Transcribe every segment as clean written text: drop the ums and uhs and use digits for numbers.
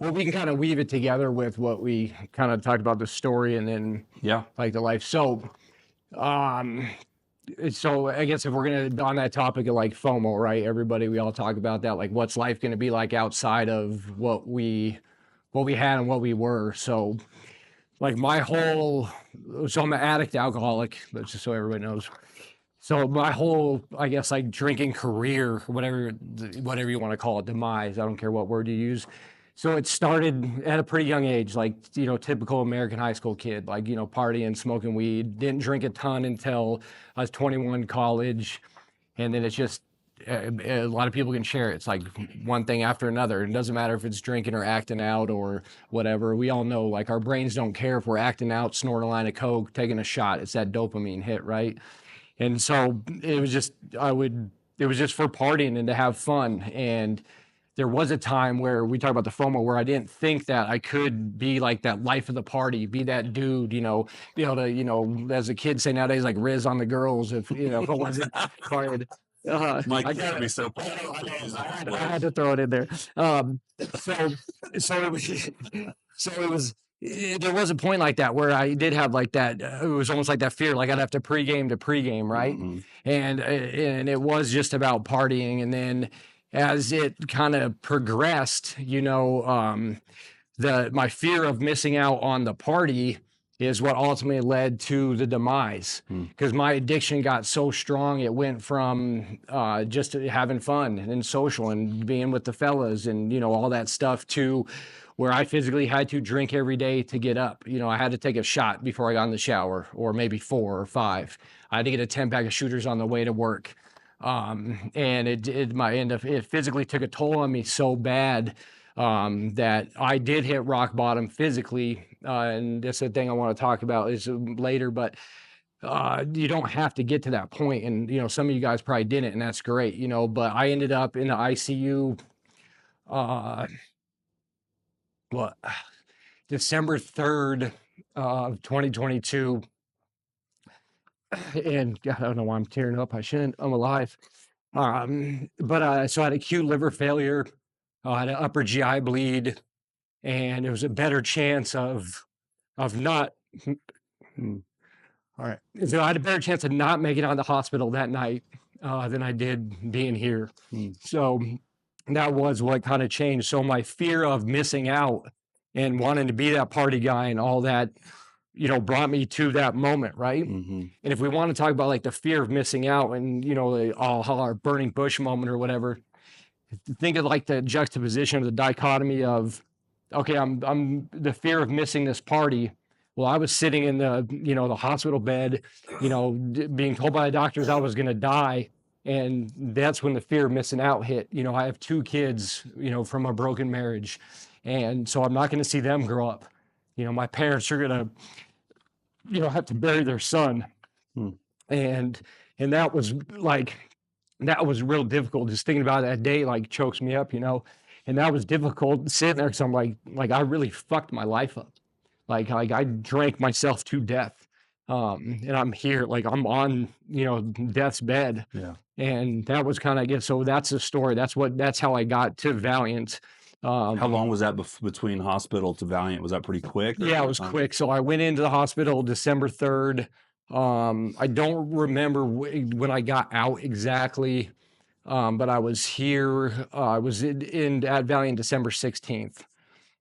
well, we can kind of weave it together with what we kind of talked about, the story and then like the life. Um, so I guess if we're gonna on that topic of like FOMO, right? Everybody, we all talk about that. Like, what's life gonna be like outside of what we had and what we were? So, like so I'm an addict, alcoholic. But just so everybody knows. So my whole, I guess, like drinking career, whatever you want to call it, demise. I don't care what word you use. So it started at a pretty young age, like, typical American high school kid, like, partying, smoking weed. Didn't drink a ton until I was 21, college. And then it's just, a lot of people can share it. It's like one thing after another. It doesn't matter if it's drinking or acting out or whatever. We all know, like, our brains don't care if we're acting out, snorting a line of Coke, taking a shot. It's that dopamine hit, right? And so it was just, it was just for partying and to have fun. And there was a time where we talk about the FOMO where I didn't think that I could be like that life of the party, be that dude, be able to, as a kid say nowadays, like Riz on the girls, if it wasn't hard. Mike, I got to be so I had to throw it in there. So it was, so it was, there was a point like that where I did have like that. It was almost like that fear, like I'd have to pregame, right? Mm-hmm. And it was just about partying. And then as it kind of progressed, my fear of missing out on the party is what ultimately led to the demise, because my addiction got so strong. It went from just having fun and social and being with the fellas and all that stuff to where I physically had to drink every day to get up. I had to take a shot before I got in the shower, or maybe 4 or 5. I had to get a 10-pack of shooters on the way to work. And it physically took a toll on me so bad that I did hit rock bottom physically. And that's the thing I want to talk about is later, but you don't have to get to that point. And, some of you guys probably didn't, and that's great, but I ended up in the ICU, December 3rd of 2022. And God, I don't know why I'm tearing up. I shouldn't. I'm alive. So I had acute liver failure. I had an upper GI bleed, and it was a better chance of not. All right. So I had a better chance of not making it out of the hospital that night than I did being here. So that was what kind of changed. So my fear of missing out and wanting to be that party guy and all that, brought me to that moment, right? Mm-hmm. And if we want to talk about like the fear of missing out and, our burning bush moment or whatever, think of like the juxtaposition or the dichotomy of, okay, I'm the fear of missing this party. Well, I was sitting in the hospital bed, being told by the doctors I was going to die. And that's when the fear of missing out hit. I have 2 kids, from a broken marriage. And so I'm not going to see them grow up. My parents are going to, have to bury their son. And that was real difficult. Just thinking about that day, like, chokes me up, and that was difficult sitting there. Cause I'm like I really fucked my life up. Like I drank myself to death. And I'm here, like I'm on, death's bed. Yeah. And that was kind of, I guess, so that's the story. That's how I got to Valiant. How long was that between hospital to Valiant? Was that pretty quick? Yeah, it was quick. So I went into the hospital December 3rd. I don't remember when I got out exactly, but I was here. I was at Valiant December 16th.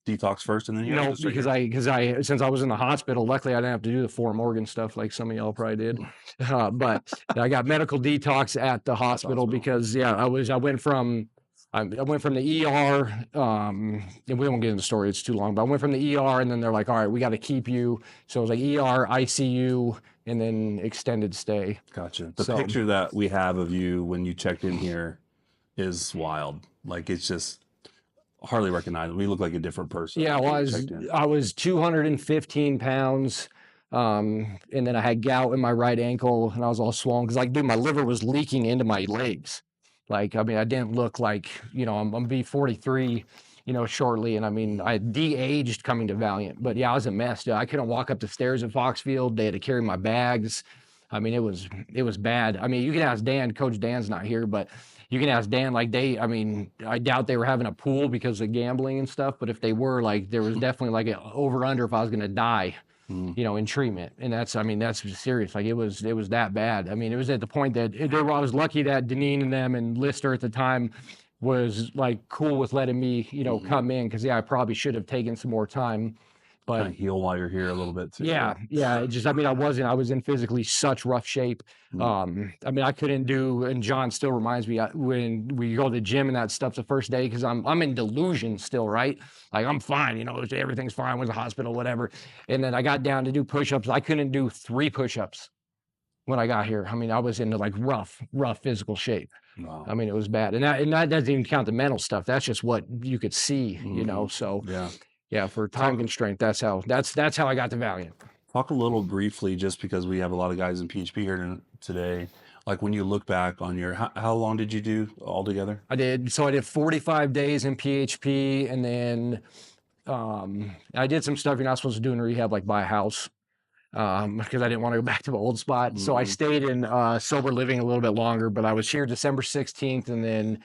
Detox first, and then because I since I was in the hospital, luckily I didn't have to do the Fort Morgan stuff like some of y'all probably did. But I got medical detox at the hospital because I went from the ER, and we won't get into the story, it's too long, but I went from the ER and then they're like, all right, we got to keep you. So it was like ER, ICU, and then extended stay. Gotcha. The picture that we have of you when you checked in here is wild. Like, it's just hardly recognizable. You look like a different person. Yeah, I was 215 pounds. And then I had gout in my right ankle and I was all swollen because, like, dude, my liver was leaking into my legs. Like, I mean, I didn't look like, I'm gonna be 43, shortly. And I mean, I de-aged coming to Valiant, but yeah, I was a mess. Dude. I couldn't walk up the stairs at Foxfield. They had to carry my bags. I mean, it was bad. I mean, you can ask Dan. Coach Dan's not here, but you can ask Dan. Like I mean, I doubt they were having a pool because of gambling and stuff. But if they were, like, there was definitely like an over under if I was gonna die, you know, in treatment. And that's serious. Like it was that bad. I mean, it was at the point that I was lucky that Deneen and them and Lister at the time was like cool with letting me, you know, come in, because I probably should have taken some more time. But kind of heal while you're here a little bit too. yeah. It just, I mean, I was in physically such rough shape. I mean, I couldn't do, and John still reminds me, when we go to the gym and that stuff's the first day, because I'm in delusion still, right? Like I'm fine, you know, everything's fine, with the hospital, whatever. And then I got down to do push-ups. I couldn't do 3 push-ups when I got here. I mean, I was into like rough physical shape. Wow. I mean, it was bad. And that doesn't even count the mental stuff. That's just what you could see, you know? So yeah, for time constraint, that's how I got to Valiant. Talk a little briefly, just because we have a lot of guys in PHP here today. Like when you look back on your, how long did you do altogether? I did 45 days in PHP, and then I did some stuff you're not supposed to do in rehab, like buy a house, because I didn't want to go back to the old spot. So I stayed in sober living a little bit longer, but I was here December 16th, and then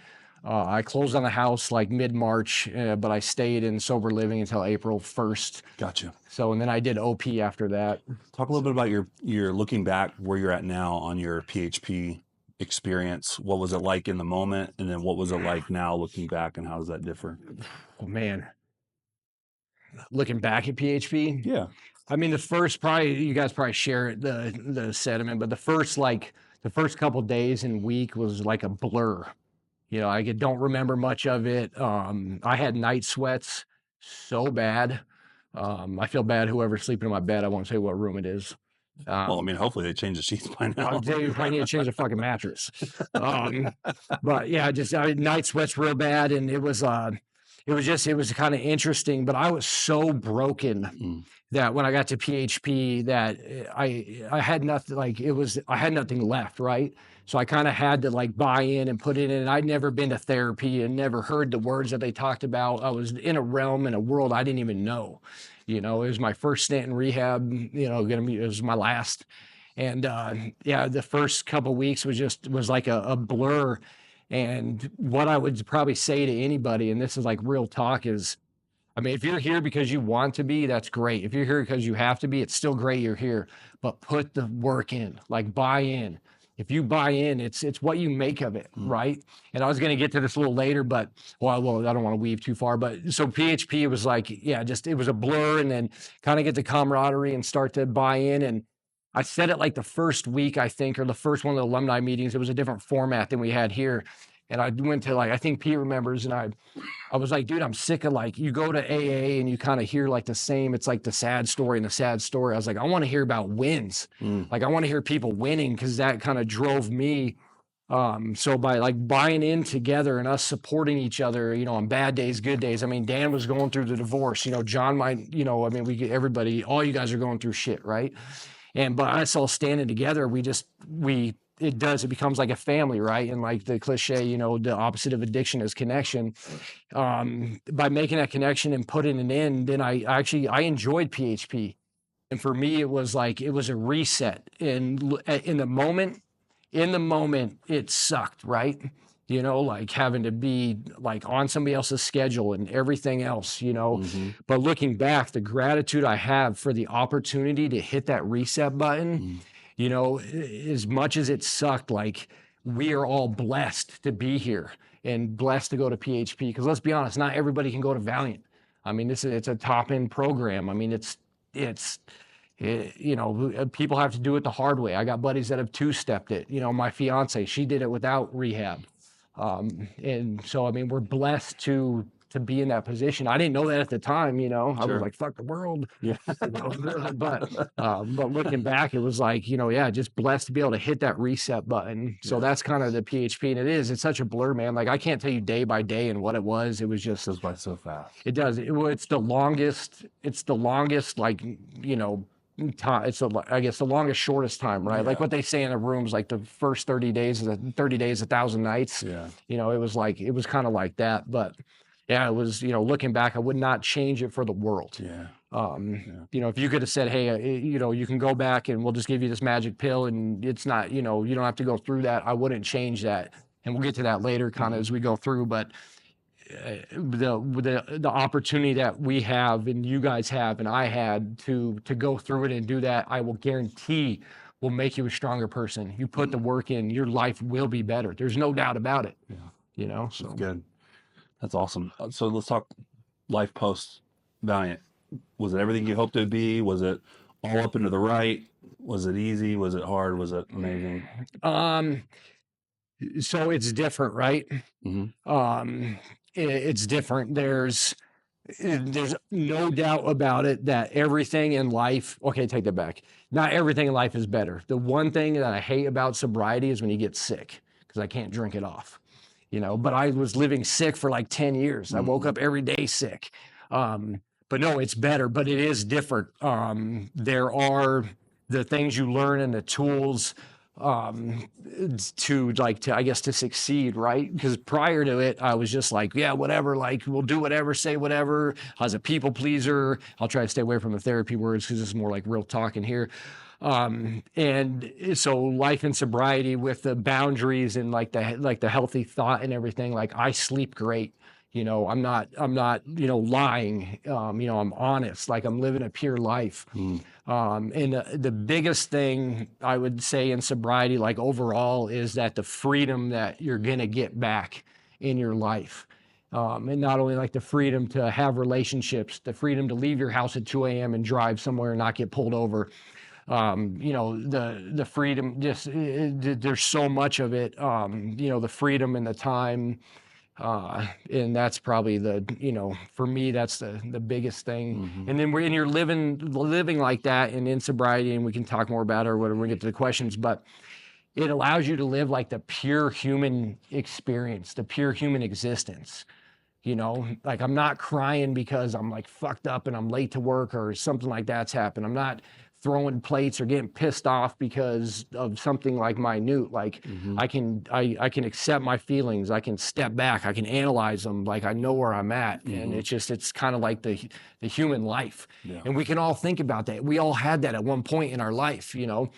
I closed on the house like mid-March, but I stayed in sober living until April 1st. Gotcha. So, and then I did OP after that. Talk a little bit about your looking back, where you're at now on your PHP experience. What was it like in the moment? And then what was it like now looking back, and how does that differ? Oh man. Looking back at PHP? Yeah. I mean, the first, probably, you guys probably share the sentiment, but the first couple days and week was like a blur. You know, I don't remember much of it. I had night sweats so bad. I feel bad whoever's sleeping in my bed. I won't say what room it is. Well, I mean, hopefully they change the sheets by now. You probably need to change the fucking mattress. But yeah, night sweats real bad, and it was kind of interesting. But I was so broken that when I got to PHP, that I had nothing. Like I had nothing left, right? So I kind of had to like buy in and put it in. I'd never been to therapy and never heard the words that they talked about. I was in a realm, in a world I didn't even know. You know, it was my first stint in rehab, you know, it was my last. And yeah, the first couple of weeks was like a blur. And what I would probably say to anybody, and this is like real talk, is, I mean, if you're here because you want to be, that's great. If you're here because you have to be, it's still great you're here. But put the work in, like buy in. If you buy in, it's what you make of it, right? And I was going to get to this a little later, but well, I don't want to weave too far. But so PHP, it was like, yeah, it was a blur, and then kind of get the camaraderie and start to buy in. And I said it like the first week, I think, or the first one of the alumni meetings. It was a different format than we had here. And I went to, like, I think Pete remembers, and I was like, dude, I'm sick of, like, you go to AA and you kind of hear like the same, it's like the sad story and the sad story. I was like, I want to hear about wins. Like, I want to hear people winning, because that kind of drove me. So by like buying in together and us supporting each other, you know, on bad days, good days. I mean, Dan was going through the divorce, you know, John might, you know, I mean, everybody, all you guys are going through shit, right? And by us all standing together, it becomes like a family, right? And like the cliche, you know, the opposite of addiction is connection. By making that connection and putting it in, then I enjoyed PHP. And for me, it was a reset. And in the moment, it sucked, right? You know, like having to be like on somebody else's schedule and everything else, you know. But looking back, the gratitude I have for the opportunity to hit that reset button, you know, as much as it sucked, like, we are all blessed to be here and blessed to go to PHP. Because let's be honest, not everybody can go to Valiant. I mean, it's a top end program. I mean, you know, people have to do it the hard way. I got buddies that have 2-stepped it. You know, my fiance, she did it without rehab. And so, I mean, we're blessed to be in that position. I didn't know that at the time, you know. I was like, fuck the world. Yeah. But looking back, it was like, you know, yeah, just blessed to be able to hit that reset button. So that's kind of the PHP. And it's such a blur, man. Like, I can't tell you day by day and what it was. It was just, it goes by so fast. It does. It's the longest, like, you know, time. I guess the longest, shortest time, right? Like what they say in the rooms, like the first 30 days, 1,000 nights. Yeah. You know, it was kind of like that. But yeah, it was, you know, looking back, I would not change it for the world. Yeah. You know, if you could have said, hey, you know, you can go back and we'll just give you this magic pill and it's not, you know, you don't have to go through that, I wouldn't change that. And we'll get to that later kind of as we go through, but the opportunity that we have and you guys have and I had to go through it and do that, I will guarantee will make you a stronger person. You put the work in, your life will be better. There's no doubt about it. Yeah. You know, so That's good. That's awesome. So let's talk life post Valiant. Was it everything you hoped it would be? Was it all up and to the right? Was it easy? Was it hard? Was it amazing? So it's different, right? It's different. There's no doubt about it that everything in life, okay, take that back. Not everything in life is better. The one thing that I hate about sobriety is when you get sick, because I can't drink it off, you know, but I was living sick for like 10 years. I woke up every day sick. But no, it's better, but it is different. There are the things you learn and the tools to I guess to succeed, right? Because prior to it, I was just like, yeah, whatever, like we'll do whatever, say whatever. I was a people pleaser. I'll try to stay away from the therapy words because it's more like real talking here. And so life in sobriety with the boundaries and like the healthy thought and everything, like I sleep great. You know, I'm not, you know, lying. You know, I'm honest, like I'm living a pure life. And the biggest thing I would say in sobriety, like overall, is that the freedom that you're going to get back in your life. And not only like the freedom to have relationships, the freedom to leave your house at 2 a.m. and drive somewhere and not get pulled over. You know, the freedom, just there's so much of it. You know, the freedom and the time. And that's probably you know, for me, that's the biggest thing. And then when you're living like that and in sobriety, and we can talk more about it or whatever we get to the questions, but it allows you to live like the pure human experience, the pure human existence. You know, like I'm not crying because I'm like fucked up and I'm late to work or something like that's happened. I'm not throwing plates or getting pissed off because of something like minute. Like I can accept my feelings. I can step back. I can analyze them. Like I know where I'm at. And it's kind of like the human life. Yeah. And we can all think about that. We all had that at one point in our life, you know.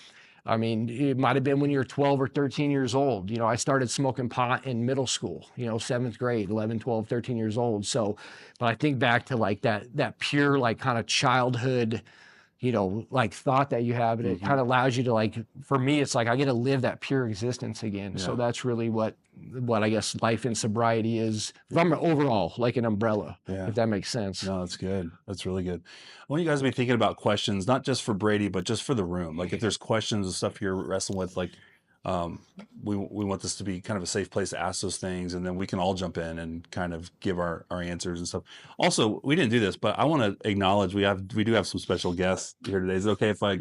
I mean, it might have been when you were 12 or 13 years old. You know, I started smoking pot in middle school, you know, 7th grade, 11, 12, 13 years old. So, but I think back to like that pure, like kind of childhood, you know, like thought that you have, and it kind of allows you to like, for me, it's like I get to live that pure existence again. Yeah. So that's really what I guess life in sobriety is from overall, like an umbrella, if that makes sense. No, that's good. That's really good. I want you guys to be thinking about questions, not just for Brady, but just for the room. Like if there's questions and stuff you're wrestling with, like we want this to be kind of a safe place to ask those things, and then we can all jump in and kind of give our answers and stuff. Also, we didn't do this, but I want to acknowledge we do have some special guests here today. Is it okay if I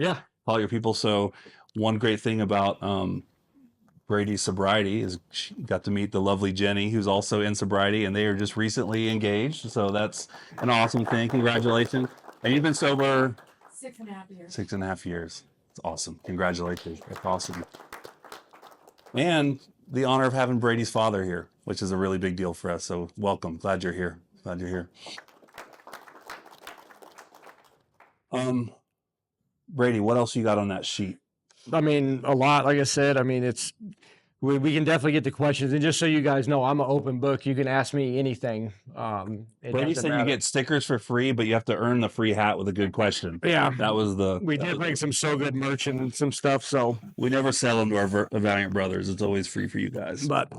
call your people? So one great thing about Brady's sobriety is she got to meet the lovely Jenny, who's also in sobriety, and they are just recently engaged. So that's an awesome thing. Congratulations. And you've been sober 6.5 years. 6.5 years. It's awesome. Congratulations. That's awesome. And the honor of having Brady's father here, which is a really big deal for us. So welcome. Glad you're here. Glad you're here. Brady, what else you got on that sheet? I mean, a lot, like I said. I mean, we can definitely get the questions. And just so you guys know, I'm an open book. You can ask me anything. Brady said you get stickers for free, but you have to earn the free hat with a good question. Yeah. That was we did bring some So Good merch and some stuff. So we never sell them to our Valiant brothers. It's always free for you guys. But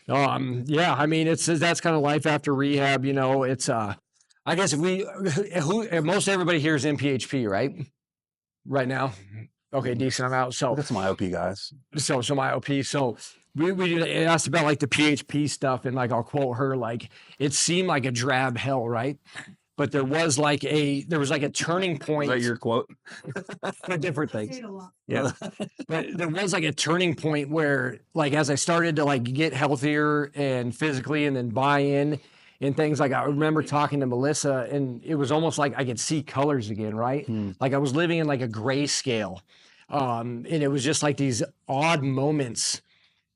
yeah, I mean, that's kind of life after rehab. You know, it's I guess if most everybody here is in PHP, right now. Okay, decent amount. So that's my IOP guys. So my IOP. So we asked about like the PHP stuff, and like I'll quote her, like it seemed like a drab hell, right? But there was like a turning point. Is that your quote? For different things. Yeah. But there was like a turning point where like as I started to like get healthier and physically and then buy in and things, like I remember talking to Melissa, and it was almost like I could see colors again, right? Like I was living in like a grayscale. And it was just like these odd moments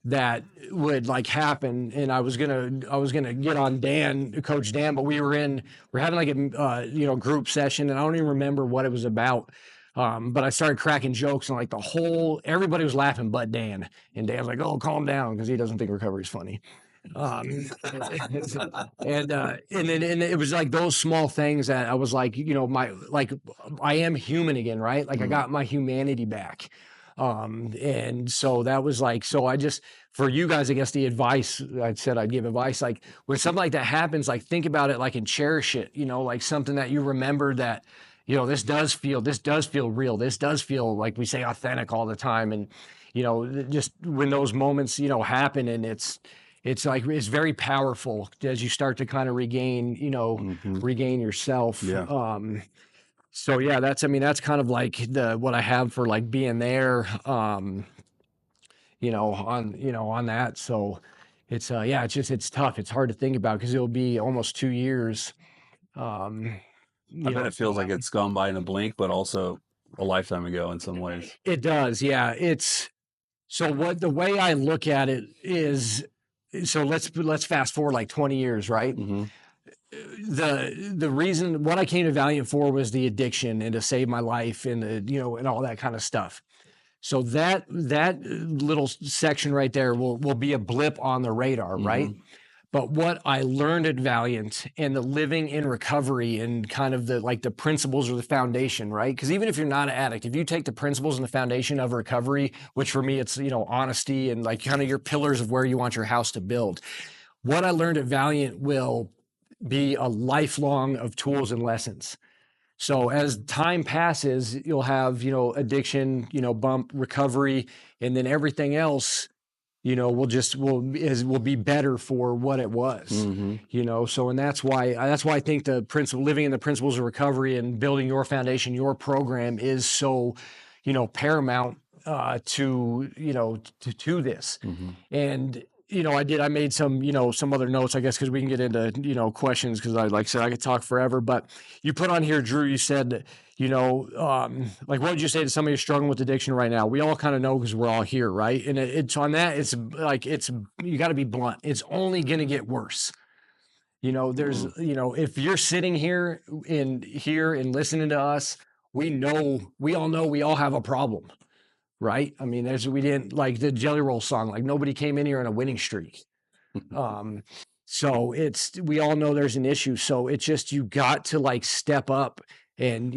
that would like happen. And I was gonna get on Coach Dan, but we're having like a group session, and I don't even remember what it was about. But I started cracking jokes, and like everybody was laughing but Dan. And Dan's like, "Oh, calm down," because he doesn't think recovery is funny. And then it was like those small things that I was like, I am human again, right? Like I got my humanity back. And so that was like, so I just, for you guys, I guess the advice I said I'd give advice, like when something like that happens, like think about it, like, and cherish it, like something that you remember that, this does feel real. This does feel, like we say, authentic all the time. And, just when those moments, happen, and it's like, it's very powerful as you start to kind of regain, regain yourself. Yeah. So yeah, that's kind of like what I have for like being there, on that. So it's, yeah, it's tough. It's hard to think about because it'll be almost 2 years. I bet it feels like it's gone by in a blink, but also a lifetime ago in some ways. It does. Yeah. So the way I look at it is, so let's fast forward like 20 years, right? Mm-hmm. The reason what I came to Valiant for was the addiction and to save my life and and all that kind of stuff. So that little section right there will be a blip on the radar, right? But what I learned at Valiant and the living in recovery and kind of the principles or the foundation, right? Because even if you're not an addict, if you take the principles and the foundation of recovery, which for me it's honesty and like kind of your pillars of where you want your house to build. What I learned at Valiant will be a lifelong of tools and lessons. So as time passes, you'll have, addiction, bump, recovery, and then everything else, will be better for what it was. So, and that's why I think the principle, living in the principles of recovery and building your foundation, your program is so, paramount to this. And I made some, some other notes, I guess, because we can get into, questions, because like I said, I could talk forever. But you put on here, Drew, you said, like, what would you say to somebody who's struggling with addiction right now? We all kind of know because we're all here, right? And it's on that, it's like, you got to be blunt. It's only going to get worse. There's, if you're sitting here and listening to us, we all know we all have a problem. Right? I mean, we didn't, like the Jelly Roll song, like nobody came in here on a winning streak. So we all know there's an issue. So it's just, you got to like step up and,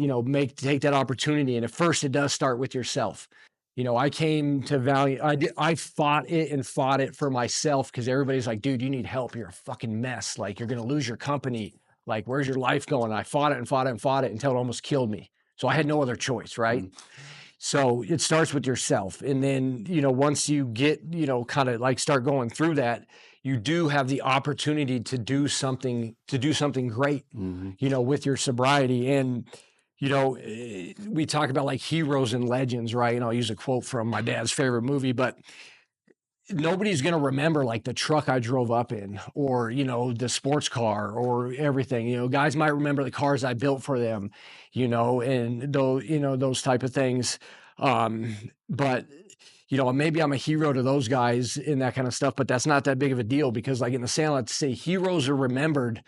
take that opportunity. And at first it does start with yourself. I came to Valiant. I fought it for myself, because everybody's like, dude, you need help. You're a fucking mess. Like, you're going to lose your company. Like, where's your life going? I fought it until it almost killed me. So I had no other choice. Right. So it starts with yourself. And then, once you get, kind of like start going through that, you do have the opportunity to do something great, with your sobriety. And, we talk about like heroes and legends, right? And I'll use a quote from my dad's favorite movie, but nobody's going to remember like the truck I drove up in, or, the sports car, or everything. Guys might remember the cars I built for them, and those type of things. But, maybe I'm a hero to those guys in that kind of stuff, but that's not that big of a deal, because like in the saying, let's say heroes are remembered,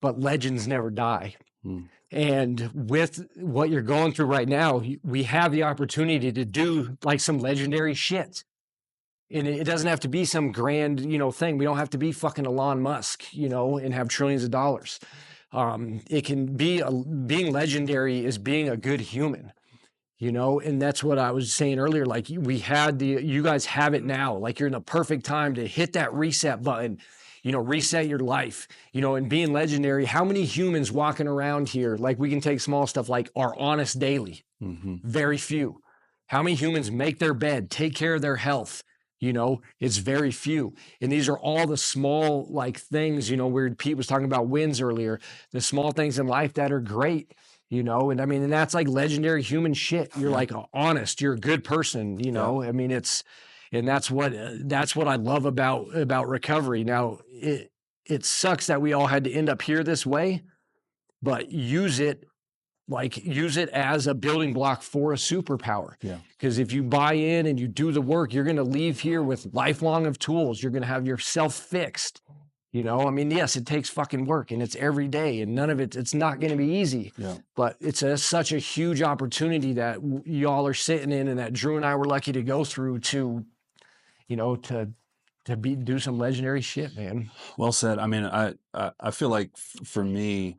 but legends never die. And with what you're going through right now, we have the opportunity to do like some legendary shit. And it doesn't have to be some grand, thing. We don't have to be fucking Elon Musk, and have trillions of dollars. It can be being legendary is being a good human, and that's what I was saying earlier. Like you guys have it now. Like, you're in the perfect time to hit that reset button, reset your life, and being legendary. How many humans walking around here, like, we can take small stuff like are honest daily? Very few. How many humans make their bed, take care of their health? It's very few. And these are all the small like things, where Pete was talking about wins earlier, the small things in life that are great, and I mean, and that's like legendary human shit. You're like honest, you're a good person, I mean, and that's what I love about recovery. Now it sucks that we all had to end up here this way, but use it like use it as a building block for a superpower. Yeah. Because if you buy in and you do the work, you're going to leave here with lifelong of tools. You're going to have yourself fixed. You know, I mean, yes, it takes fucking work and it's every day and none of it's not going to be easy, but it's such a huge opportunity that y'all are sitting in and that Drew and I were lucky to go through to, you know, to do some legendary shit, man. Well said. I mean, I feel like for me,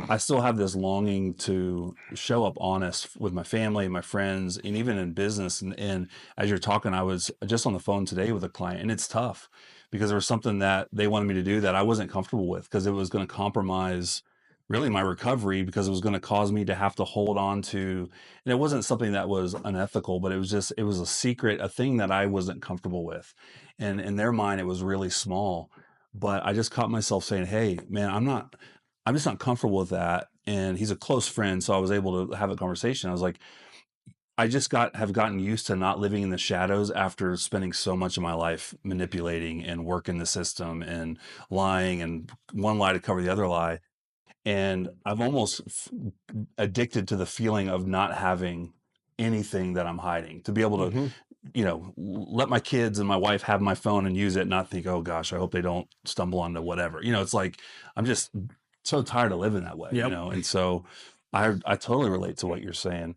I still have this longing to show up honest with my family, my friends, and even in business. And as you're talking, I was just on the phone today with a client, and it's tough because there was something that they wanted me to do that I wasn't comfortable with because it was going to compromise really my recovery because it was going to cause me to have to hold on to, and it wasn't something that was unethical, but it was a secret, a thing that I wasn't comfortable with. And in their mind, it was really small. But I just caught myself saying, hey, man, I'm just not comfortable with that. And he's a close friend. So I was able to have a conversation. I was like, have gotten used to not living in the shadows after spending so much of my life manipulating and working the system and lying and one lie to cover the other lie. And I've almost addicted to the feeling of not having anything that I'm hiding, to be able to, you know, let my kids and my wife have my phone and use it, not think, oh gosh, I hope they don't stumble onto whatever. You know, it's like, I'm just so tired of living that way, you know? And so I totally relate to what you're saying.